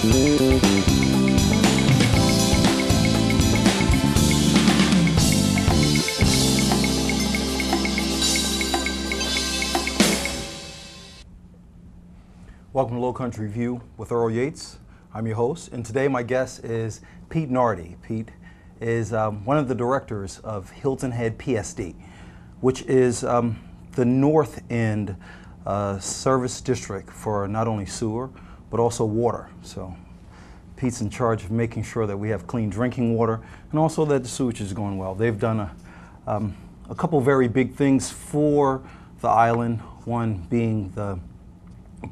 Welcome to Lowcountry View with Earl Yates. I'm your host, and today my guest is Pete Nardi. Pete is one of the directors of Hilton Head PSD, which is the north end service district for not only sewer, but also water. So Pete's in charge of making sure that we have clean drinking water and also that the sewage is going well. They've done a couple very big things for the island, one being the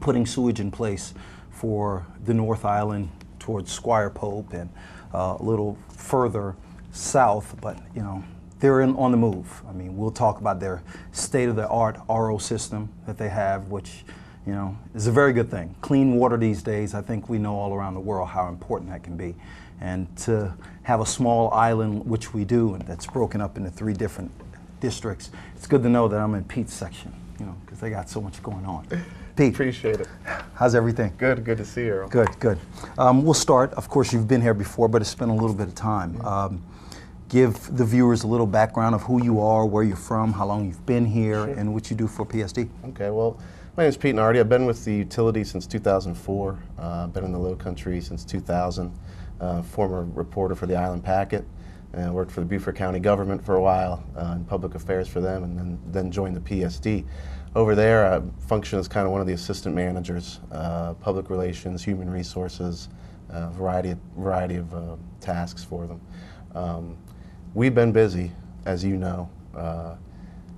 putting sewage in place for the North Island towards Squire Pope and a little further south, but you know, they're on the move. I mean, we'll talk about their state-of-the-art RO system that they have, which, you know, is a very good thing. Clean water these days, I think we know all around the world how important that can be. And to have a small island, which we do, and that's broken up into 3 different districts, it's good to know that I'm in Pete's section, you know, because they got so much going on. Pete. Appreciate it. How's everything? Good to see you, Earl. Good. We'll start. Of course, you've been here before, but it's been a little bit of time. Give the viewers a little background of who you are, where you're from, how long you've been here, sure, and what you do for PSD. Okay, well, my name is Pete Nardi. I've been with the utility since 2004. Been in the Lowcountry since 2000. Former reporter for the Island Packet. Worked for the Beaufort County government for a while in public affairs for them, and then joined the PSD. Over there, I function as kind of one of the assistant managers, public relations, human resources, variety of tasks for them. We've been busy, as you know.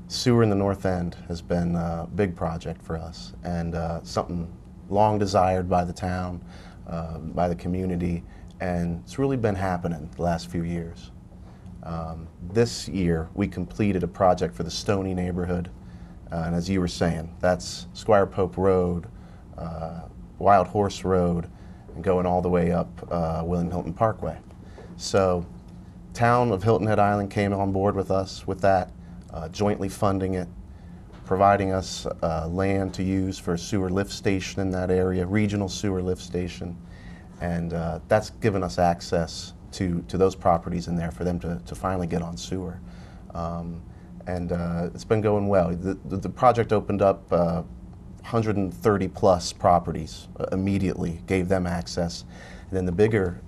Sewer in the North End has been a big project for us, and something long desired by the town, by the community, and it's really been happening the last few years. This year, we completed a project for the Stony neighborhood. And as you were saying, that's Squire Pope Road, Wild Horse Road, and going all the way up William Hilton Parkway. So, town of Hilton Head Island came on board with us with that, jointly funding it, providing us land to use for a sewer lift station in that area, regional sewer lift station, and that's given us access to those properties in there for them to finally get on sewer. And it's been going well. The project opened up 130 plus properties immediately, gave them access. And then the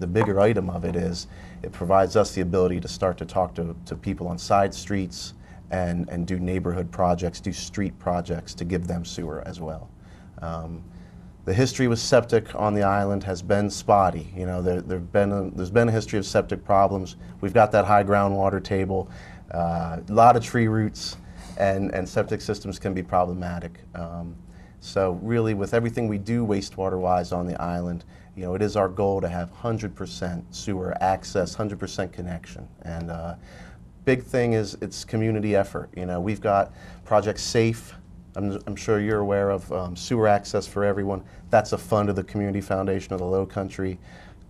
bigger item of it is it provides us the ability to start to talk to people on side streets and do neighborhood projects, do street projects to give them sewer as well. The history with septic on the island has been spotty. You know, there's been a history of septic problems. We've got that high groundwater table. A lot of tree roots, and septic systems can be problematic. So really, with everything we do wastewater-wise on the island, you know, it is our goal to have 100% sewer access, 100% connection. And big thing is it's community effort. You know, we've got Project SAFE. I'm sure you're aware of sewer access for everyone. That's a fund of the Community Foundation of the Lowcountry.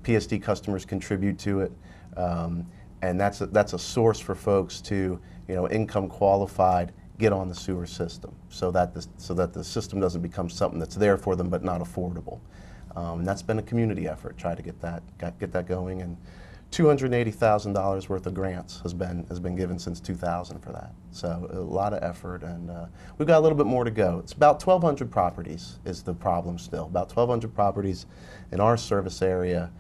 PSD customers contribute to it. And that's a source for folks to, you know, income qualified, get on the sewer system, so that the system doesn't become something that's there for them but not affordable. And that's been a community effort, try to get that going. And $280,000 worth of grants has been given since 2000 for that. So a lot of effort, and we've got a little bit more to go. It's about 1,200 properties is the problem still. About 1,200 properties in our service area.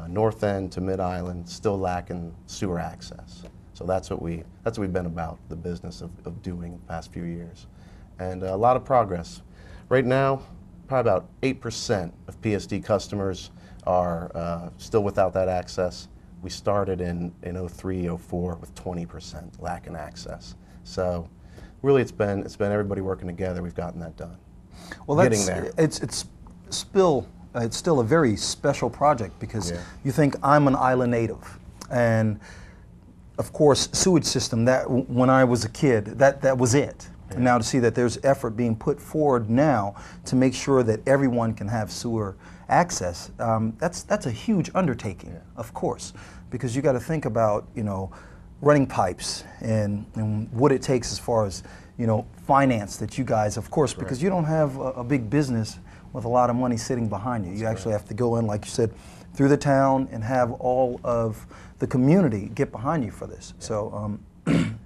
North End to Mid-Island, still lacking sewer access. So that's what we've been about, the business of doing the past few years. And a lot of progress. Right now, probably about 8% of PSD customers are still without that access. We started in 03, 04 with 20% lacking access. So really it's been everybody working together. We've gotten that done. Well, getting there. It's still a very special project because you think I'm an island native, and of course sewage system, that when I was a kid, that was it. Yeah. And now to see that there's effort being put forward now to make sure that everyone can have sewer access, that's a huge undertaking, of course, because you got to think about, you know, running pipes and what it takes as far as, finance that you guys, of course, because you don't have a big business with a lot of money sitting behind you. You actually have to go in, like you said, through the town and have all of the community get behind you for this. Yeah. So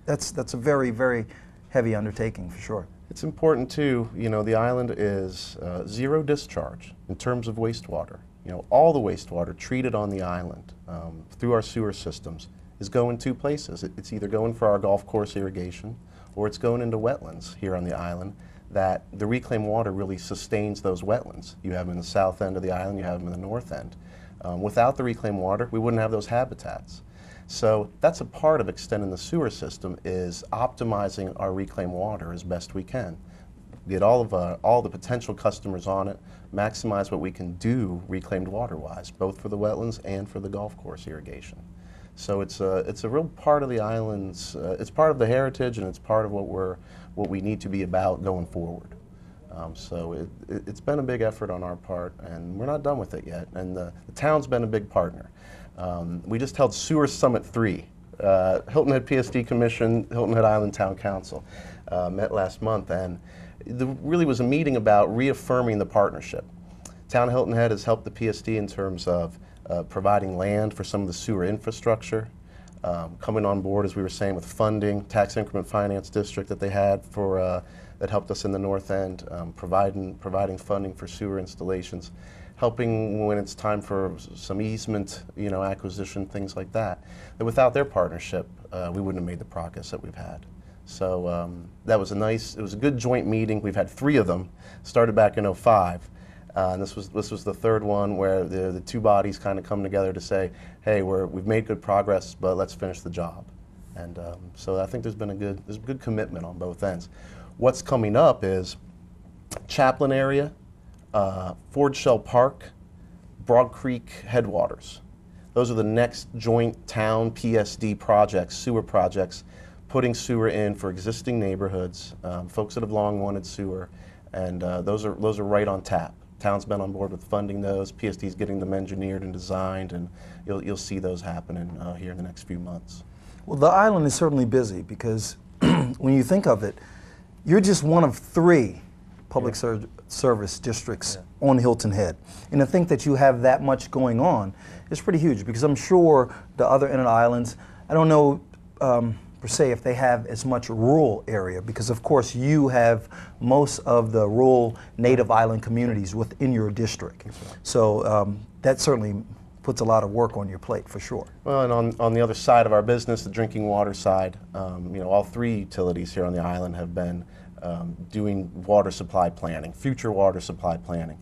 that's a very, very heavy undertaking for sure. It's important too, the island is zero discharge in terms of wastewater. All the wastewater treated on the island through our sewer systems is going two places. It's either going for our golf course irrigation or it's going into wetlands here on the island, that the reclaimed water really sustains those wetlands. You have them in the south end of the island, you have them in the north end. Without the reclaimed water, we wouldn't have those habitats. So that's a part of extending the sewer system, is optimizing our reclaimed water as best we can. Get all the potential customers on it, maximize what we can do reclaimed water-wise, both for the wetlands and for the golf course irrigation. So it's a real part of the island's, it's part of the heritage, and it's part of what we need to be about going forward. So it's been a big effort on our part, and we're not done with it yet. And the town's been a big partner. We just held Sewer Summit 3. Hilton Head PSD Commission, Hilton Head Island Town Council met last month, and there really was a meeting about reaffirming the partnership. Town of Hilton Head has helped the PSD in terms of providing land for some of the sewer infrastructure, coming on board, as we were saying, with funding, tax increment finance district that they had for that helped us in the north end, providing funding for sewer installations, helping when it's time for some easement, acquisition, things like that. That without their partnership, we wouldn't have made the progress that we've had. So that was it was a good joint meeting. We've had 3 of them, started back in '05. And this was the third one where the two bodies kind of come together to say, hey, we've made good progress, but let's finish the job. And so I think there's a good commitment on both ends. What's coming up is Chaplain area, Ford Shell Park, Broad Creek Headwaters. Those are the next joint town PSD projects, sewer projects, putting sewer in for existing neighborhoods, folks that have long wanted sewer, and those are right on tap. Town's been on board with funding those. PSD's getting them engineered and designed, and you'll see those happening here in the next few months. Well, the island is certainly busy because when you think of it, you're just one of 3 public service districts on Hilton Head. And to think that you have that much going on is pretty huge, because I'm sure the other inner islands, I don't know per se if they have as much rural area, because of course you have most of the rural native island communities within your district. So that certainly puts a lot of work on your plate for sure. Well, and on the other side of our business, the drinking water side, all 3 utilities here on the island have been doing water supply planning, future water supply planning.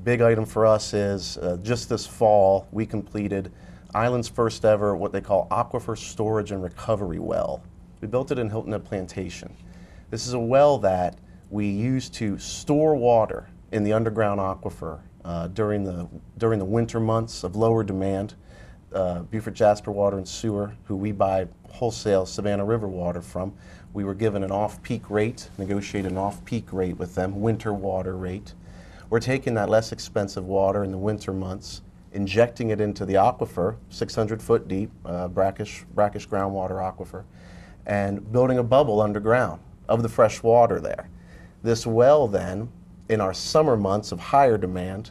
Big item for us is just this fall we completed Island's first ever what they call aquifer storage and recovery well. We built it in Hilton Head Plantation. This is a well that we use to store water in the underground aquifer during the winter months of lower demand. Beaufort Jasper Water and Sewer, who we buy wholesale Savannah River water from, we were given an off-peak rate, negotiated an off-peak rate with them, winter water rate. We're taking that less expensive water in the winter months, injecting it into the aquifer, 600 foot deep, brackish groundwater aquifer, and building a bubble underground of the fresh water there. This well then, in our summer months of higher demand,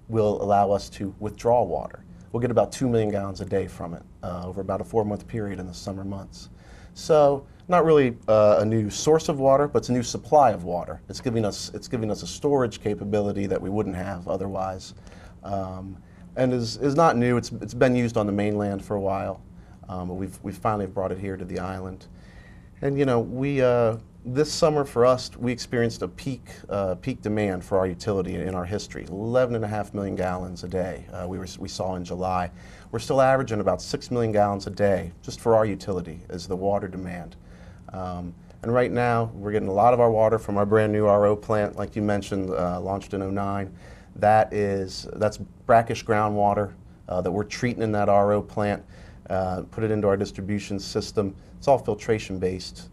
will allow us to withdraw water. We'll get about 2 million gallons a day from it over about a 4-month period in the summer months. So not really a new source of water, but it's a new supply of water. It's giving us a storage capability that we wouldn't have otherwise, and is not new. It's been used on the mainland for a while, but we've finally brought it here to the island. And this summer for us, we experienced a peak demand for our utility in our history. 11.5 million gallons a day we saw in July. We're still averaging about 6 million gallons a day just for our utility as the water demand. And right now we're getting a lot of our water from our brand new RO plant, like you mentioned, launched in '09. That's brackish groundwater that we're treating in that RO plant. Put it into our distribution system. It's all filtration based.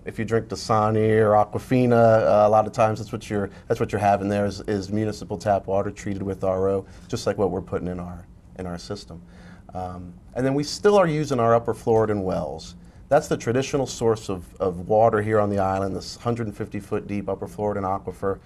If you drink Dasani or Aquafina, a lot of times that's what you're having there is municipal tap water treated with RO, just like what we're putting in our system. And then we still are using our upper Floridan wells That's the traditional source of water here on the island, this 150-foot deep upper Floridan aquifer,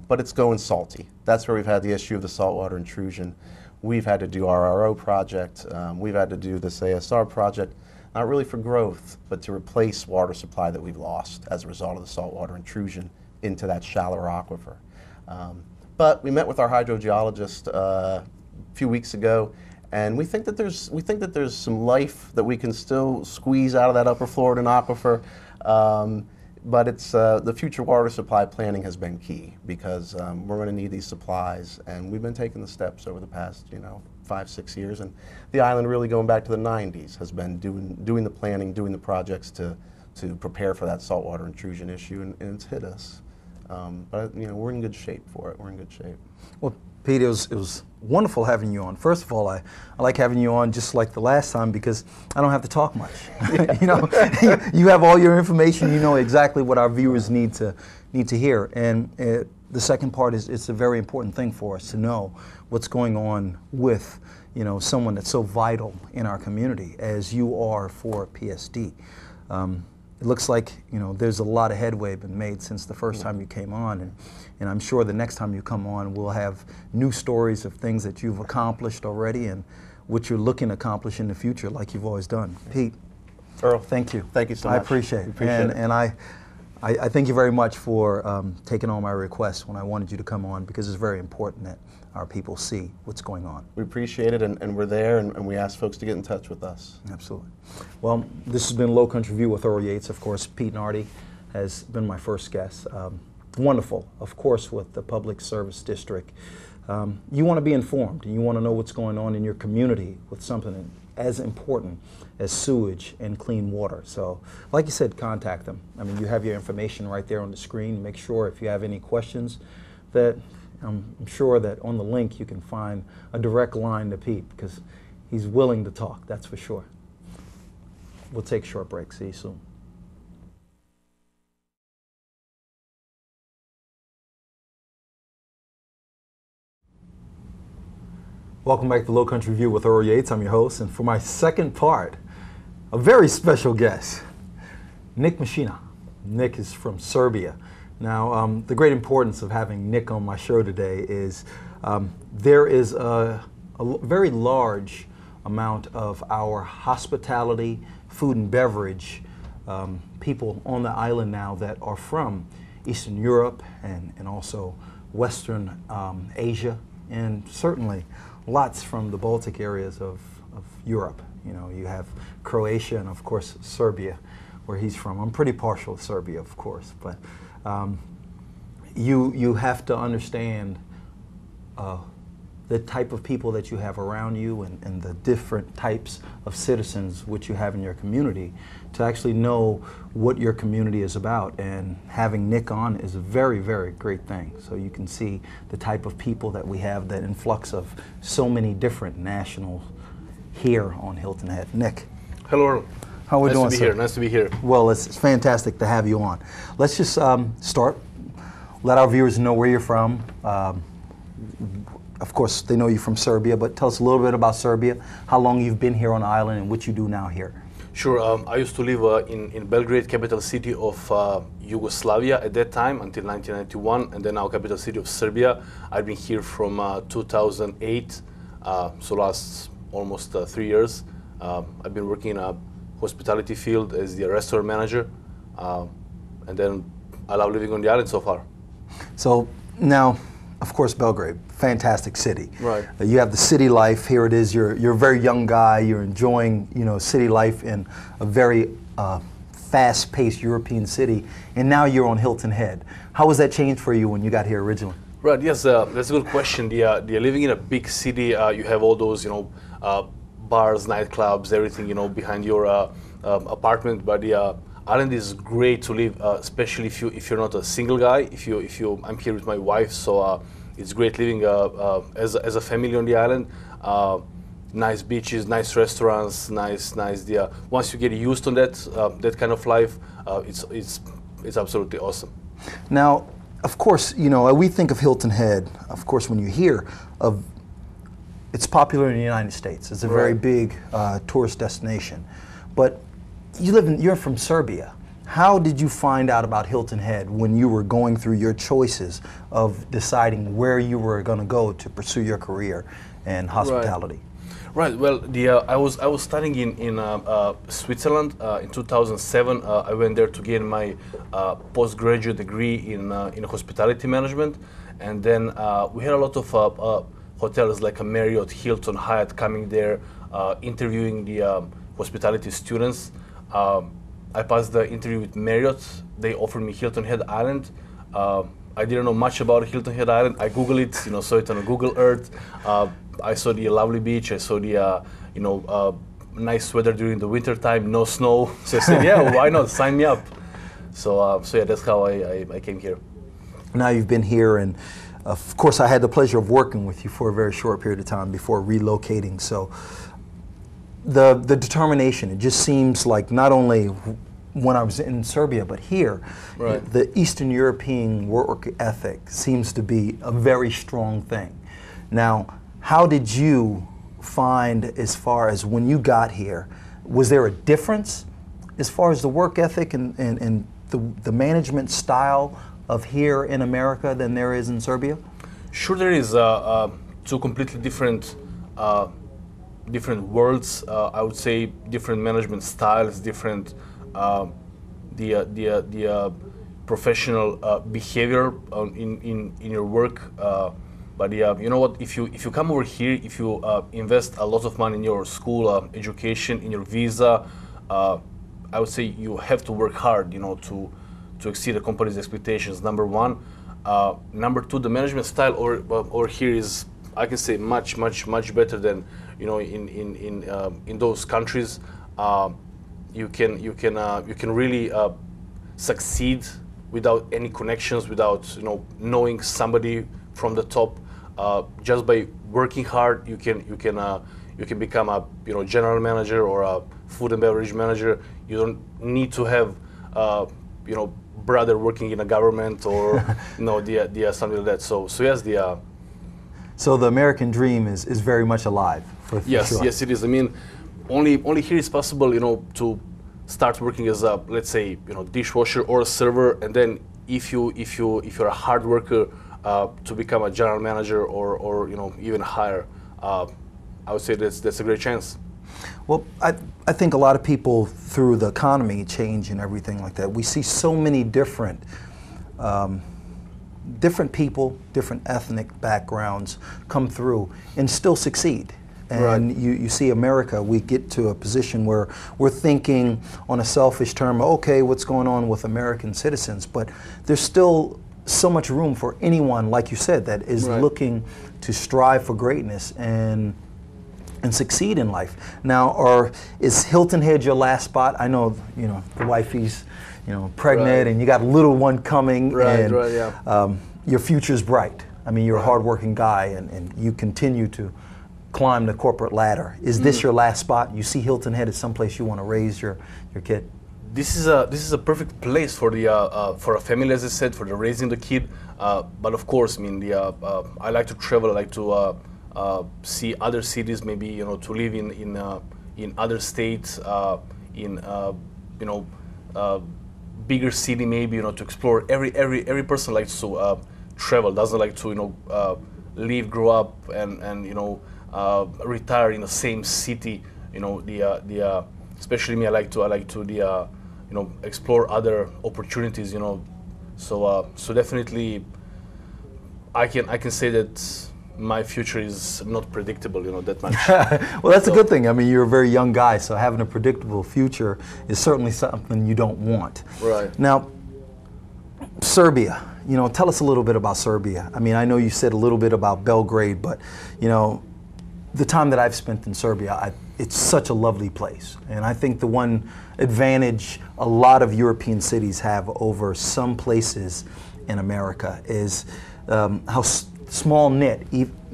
but it's going salty. That's where we've had the issue of the saltwater intrusion. We've had to do our RO project. We've had to do this ASR project, not really for growth, but to replace water supply that we've lost as a result of the saltwater intrusion into that shallower aquifer. But we met with our hydrogeologist a few weeks ago, and we think that there's some life that we can still squeeze out of that upper Floridan aquifer. But it's the future water supply planning has been key, because we're going to need these supplies, and we've been taking the steps over the past 5-6 years, and the island, really going back to the 90s, has been doing the planning, doing the projects to prepare for that saltwater intrusion issue, and it's hit us. But we're in good shape for it. We're in good shape. Well, Pete, it was wonderful having you on. First of all, I like having you on just like the last time, because I don't have to talk much. You have all your information. You know exactly what our viewers need to hear. And the second part is, it's a very important thing for us to know what's going on with someone that's so vital in our community as you are for PSD. It looks like there's a lot of headway been made since the first time you came on, and I'm sure the next time you come on we'll have new stories of things that you've accomplished already and what you're looking to accomplish in the future, like you've always done. Pete, Earl, thank you. Thank you so much. I appreciate it. And I thank you very much for taking on my request when I wanted you to come on, because it's very important that our people see what's going on. We appreciate it, and we're there, and we ask folks to get in touch with us. Absolutely. Well, this has been Lowcountry View with Earl Yates. Of course, Pete Nardi has been my first guest. Wonderful, of course, with the Public Service District. You want to be informed, and you want to know what's going on in your community with something as important as sewage and clean water. So, like you said, contact them. I mean, you have your information right there on the screen. Make sure if you have any questions that I'm sure that on the link you can find a direct line to Pete, because he's willing to talk, that's for sure. We'll take a short break. See you soon. Welcome back to Lowcountry View with Earl Yates. I'm your host, and for my second part, a very special guest, Nick Misina. Nick is from Serbia. Now, the great importance of having Nick on my show today is there is a very large amount of our hospitality, food and beverage people on the island now that are from Eastern Europe and also Western Asia, and certainly lots from the Baltic areas of Europe. You have Croatia and, of course, Serbia, where he's from. I'm pretty partial to Serbia, of course, but you have to understand the type of people that you have around you and the different types of citizens which you have in your community to actually know what your community is about. And having Nick on is a very, very great thing. So you can see the type of people that we have, that influx of so many different nationals here on Hilton Head. Nick. Hello, Earl. How are we doing, Nice to be here. Nice to be here. Well, it's fantastic to have you on. Let's just start. Let our viewers know where you're from. Of course, they know you're from Serbia, but tell us a little bit about Serbia, how long you've been here on the island, and what you do now here. Sure. I used to live in Belgrade, capital city of Yugoslavia at that time, until 1991, and then now capital city of Serbia. I've been here from 2008, so last almost 3 years. I've been working in a hospitality field as the restaurant manager, and then I love living on the island so far. So now, of course, Belgrade, fantastic city. Right. You have the city life. Here it is. You're a very young guy. You're enjoying city life in a very fast-paced European city, and now you're on Hilton Head. How was that change for you when you got here originally? Right. Yes, that's a good question. The living in a big city, you have all those bars, nightclubs, everything behind your apartment, but the island is great to live, especially if you're not a single guy. I'm here with my wife, so it's great living as a family on the island. Nice beaches, nice restaurants, nice. Once you get used to that kind of life, it's absolutely awesome. Now, of course, we think of Hilton Head. Of course, when you hear of, it's popular in the United States. It's a very big tourist destination, but you're from Serbia. How did you find out about Hilton Head when you were going through your choices of deciding where you were going to go to pursue your career in hospitality? Right. Well, I was studying in Switzerland in 2007. I went there to gain my postgraduate degree in hospitality management, and then we had a lot of hotels like a Marriott, Hilton, Hyatt coming there, interviewing the hospitality students. I passed the interview with Marriott. They offered me Hilton Head Island. I didn't know much about Hilton Head Island. I Googled it, saw it on Google Earth. I saw the lovely beach. I saw the, nice weather during the winter time, no snow. So I said, yeah, why not? Sign me up. So yeah, that's how I came here. Now you've been here, and of course I had the pleasure of working with you for a very short period of time before relocating. So the determination, it just seems like not only when I was in Serbia, but here, right. The Eastern European work ethic seems to be a very strong thing. Now, how did you find, as far as when you got here, was there a difference as far as the work ethic and the management style of here in America than there is in Serbia? Sure, there is two completely different worlds. I would say different management styles, different the professional behavior in your work. But you know what? If you come over here, if you invest a lot of money in your school education, in your visa, I would say you have to work hard, to exceed the company's expectations. Number one. Number two, the management style over here is, I can say, much better than in those countries. You can really succeed without any connections, without knowing somebody from the top. Just by working hard, you can become a general manager or a food and beverage manager. You don't need to have brother working in a government or something like that. So yes, So the American dream is very much alive. For yes, sure. Yes, it is. I mean, only here is possible, to start working as a, let's say, dishwasher or a server, and then if you're a hard worker, to become a general manager or even higher. I would say that's a great chance. Well, I think a lot of people, through the economy change and everything like that, we see so many different people, different ethnic backgrounds come through and still succeed. And right. you see America, we get to a position where we're thinking on a selfish term, okay, what's going on with American citizens? But there's still so much room for anyone, like you said, that is right. looking to strive for greatness and succeed in life. Now, is Hilton Head your last spot? I know, the wifey's, pregnant, right. and you got a little one coming, right, and right, yeah. Your future's bright. I mean, you're right. a hardworking guy, and you continue to climb the corporate ladder. Is this your last spot? You see Hilton Head as someplace you want to raise your kid? This is a perfect place for for a family, as I said, for the raising the kid. But of course, I mean, I like to travel. I like to see other cities, maybe to live in other states, in bigger city, maybe to explore. Every person likes to travel, doesn't like to live, grow up, and retire in the same city. Especially me, I like to explore other opportunities. So definitely, I can say that my future is not predictable, that much. Well, that's a good thing. I mean, you're a very young guy, so having a predictable future is certainly something you don't want. Right. Now, Serbia, tell us a little bit about Serbia. I mean, I know you said a little bit about Belgrade, but, the time that I've spent in Serbia, it's such a lovely place. And I think the one advantage a lot of European cities have over some places in America is how small knit,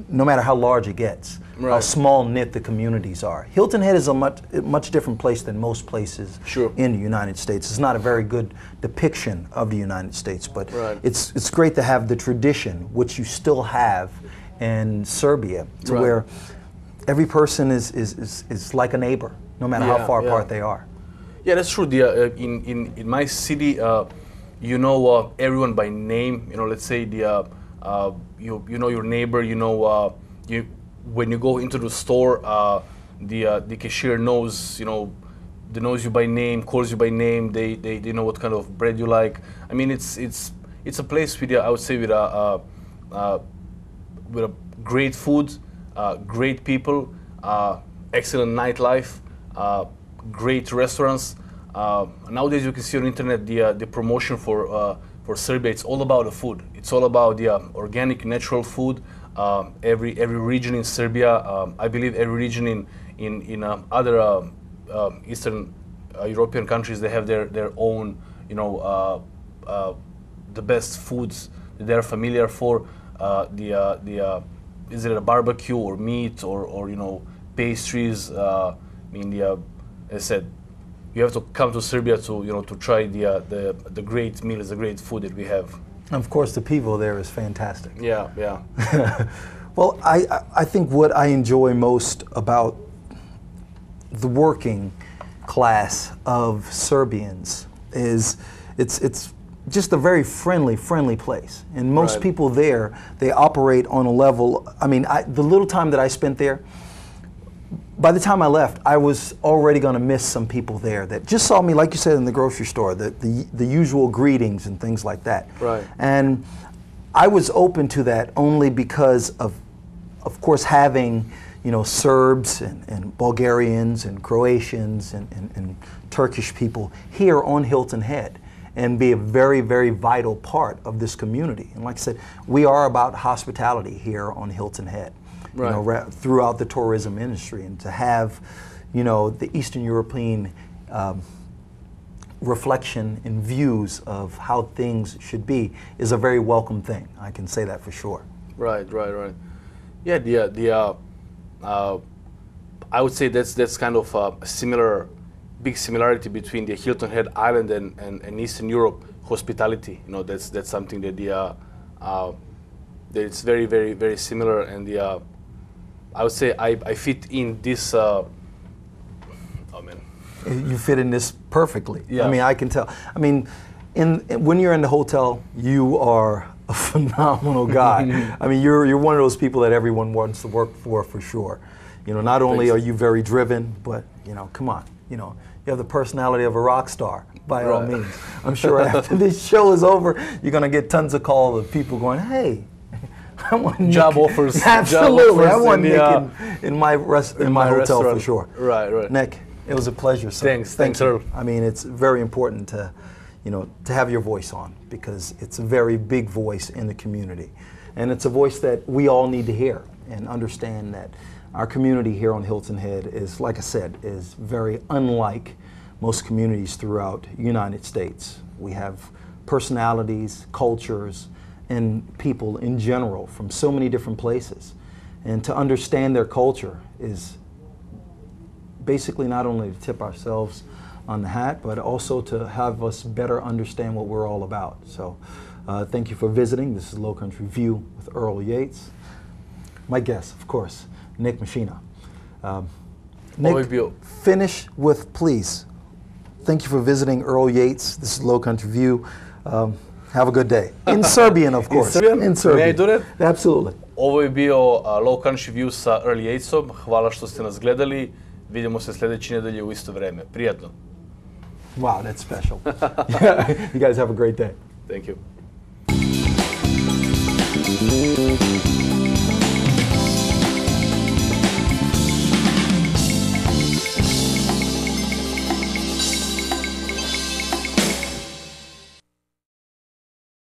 no matter how large it gets, right. how small knit the communities are. Hilton Head is a much different place than most places sure. in the United States. It's not a very good depiction of the United States, but right. it's great to have the tradition, which you still have in Serbia, to right. where every person is like a neighbor, no matter how far apart they are. Yeah, that's true. In my city, you know everyone by name. You know, let's say you know your neighbor. You know when you go into the store, the cashier knows they knows you by name, calls you by name. They know what kind of bread you like. I mean, it's a place with I would say with a great food, great people, excellent nightlife, great restaurants. Nowadays, you can see on internet the promotion for Serbia. It's all about the food. It's all about the organic, natural food. Every region in Serbia, I believe every region in other Eastern European countries, they have their own, the best foods that they're familiar for. Is it a barbecue or meat or pastries? I mean, as I said, you have to come to Serbia to try the great meals, the great food that we have. And of course, the pivo there is fantastic. Yeah, yeah. Well, I think what I enjoy most about the working class of Serbians is it's just a very friendly place. And most Right. people there, they operate on a level, I mean, the little time that I spent there, by the time I left, I was already going to miss some people there that just saw me, like you said, in the grocery store, the usual greetings and things like that. Right. And I was open to that only because of course, having Serbs and Bulgarians and Croatians and Turkish people here on Hilton Head and be a very, very vital part of this community. And like I said, we are about hospitality here on Hilton Head. Right. Throughout the tourism industry, and to have, the Eastern European reflection and views of how things should be is a very welcome thing. I can say that for sure. Right. Yeah, I would say that's kind of a big similarity between the Hilton Head Island and Eastern Europe hospitality. That's something that that it's very, very, very similar, and I would say I fit in this. Oh man, You fit in this perfectly. Yeah. I mean, I can tell. I mean, when you're in the hotel, you are a phenomenal guy. I mean, you're one of those people that everyone wants to work for sure. Not only are you very driven, but come on, you have the personality of a rock star by all Right. means. I'm sure after this show is over, you're gonna get tons of calls of people going, "Hey, I want Job Nick." offers. Absolutely, Job I offers want in Nick in my hotel for restaurant. sure. Right. Nick, it was a pleasure, sir. Thanks, Thank you. Earl. I mean, it's very important to have your voice on, because it's a very big voice in the community. And it's a voice that we all need to hear and understand that our community here on Hilton Head is, like I said, is very unlike most communities throughout the United States. We have personalities, cultures, and people in general from so many different places. And to understand their culture is basically not only to tip ourselves on the hat, but also to have us better understand what we're all about. So thank you for visiting. This is Lowcountry View with Earl Yates. My guest, of course, Nick Misina. Nick, finish with, please. Thank you for visiting Earl Yates. This is Lowcountry View. Have a good day. In Serbian, of course. In Serbian? May I do that? Absolutely. Ovo je bio Lowcountry View sa Earl Yatesom. Hvala što ste nas gledali. Vidimo se sljedeće nedelje u isto vreme. Prijatno. Wow, that's special. You guys have a great day. Thank you.